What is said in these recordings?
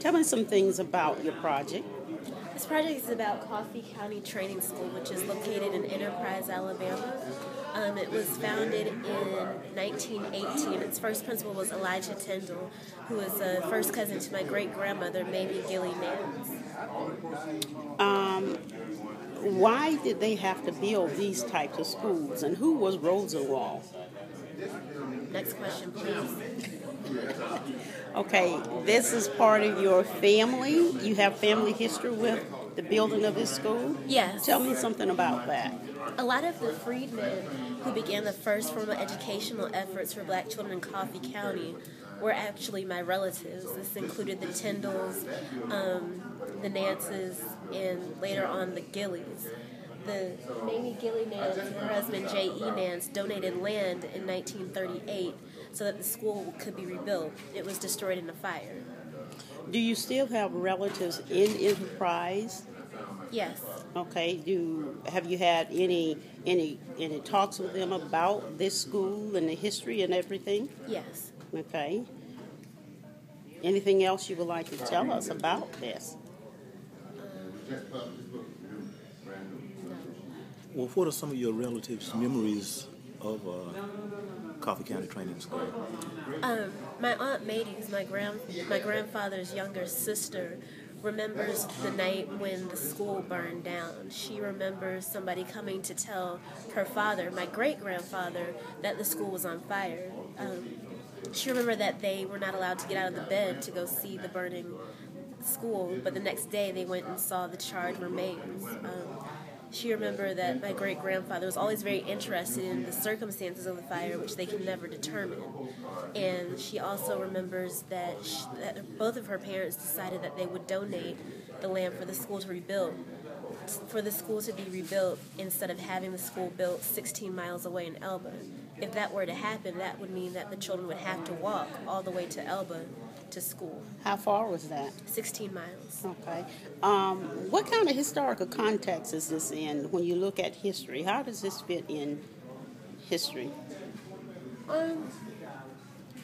Tell me some things about your project. This project is about Coffee County Training School, which is located in Enterprise, Alabama. It was founded in 1918. Its first principal was Elijah Tyndall, who was a first cousin to my great-grandmother, Mamie Gilly Nance. Why did they have to build these types of schools, and who was Rosenwald? Next question, please. Okay, this is part of your family. You have family history with the building of this school? Yes. Tell me something about that. A lot of the freedmen who began the first formal educational efforts for black children in Coffee County were actually my relatives. This included the Tindalls, the Nances, and later on the Gillies. The Mamie Gilly Nance and her husband J.E. Nance donated land in 1938 so that the school could be rebuilt. It was destroyed in a fire. Do you still have relatives in Enterprise? Yes. Okay. Have you had any talks with them about this school and the history and everything? Yes. Okay. Anything else you would like to tell us about this? Well, what are some of your relatives' memories of Coffee County Training School? My Aunt Mady, who's my grandfather's younger sister, remembers the night when the school burned down. She remembers somebody coming to tell her father, my great-grandfather, that the school was on fire. She remembered that they were not allowed to get out of the bed to go see the burning school, but the next day they went and saw the charred remains. She remembered that my great-grandfather was always very interested in the circumstances of the fire, which they could never determine. And she also remembers that both of her parents decided that they would donate the land for the school to rebuild, instead of having the school built 16 miles away in Elba. If that were to happen, that would mean that the children would have to walk all the way to Elba to school. How far was that? 16 miles. Okay. What kind of historical context is this in when you look at history? How does this fit in history?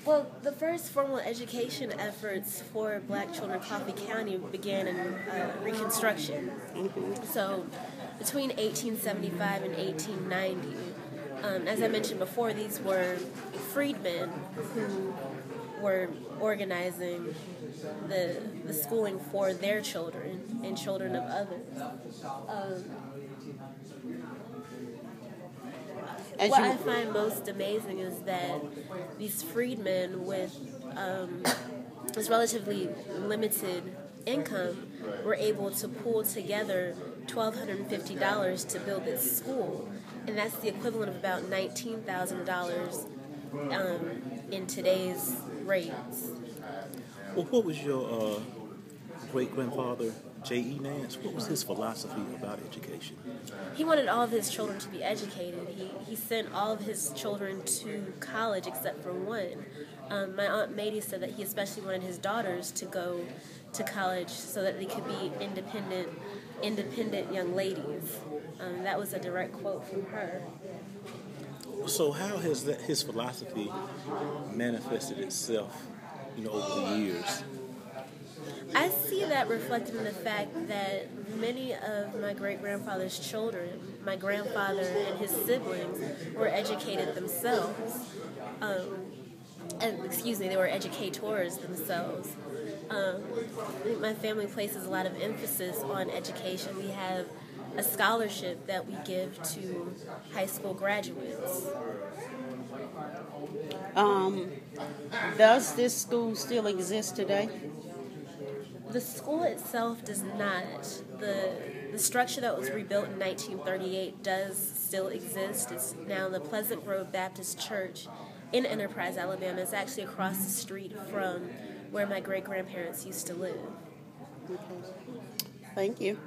Well, the first formal education efforts for black children in Coffee County began in Reconstruction. Mm-hmm. So between 1875 and 1890, as I mentioned before, these were freedmen who were organizing the schooling for their children and children of others. What I find most amazing is that these freedmen with this relatively limited income were able to pull together $1,250 to build this school, and that's the equivalent of about $19,000 in today's rates. Well, what was your great-grandfather, J.E. Nance, what was his philosophy about education? He wanted all of his children to be educated. He sent all of his children to college except for one. My Aunt Mady said that he especially wanted his daughters to go to college so that they could be independent young ladies. That was a direct quote from her. So how has his philosophy manifested itself, over the years? I see that reflected in the fact that many of my great-grandfather's children, my grandfather and his siblings, were educated themselves. They were educators themselves. I think my family places a lot of emphasis on education. We have a scholarship that we give to high school graduates. Does this school still exist today? The school itself does not. The structure that was rebuilt in 1938 does still exist. It's now the Pleasant Grove Baptist Church in Enterprise, Alabama. It's actually across the street from where my great-grandparents used to live. Thank you.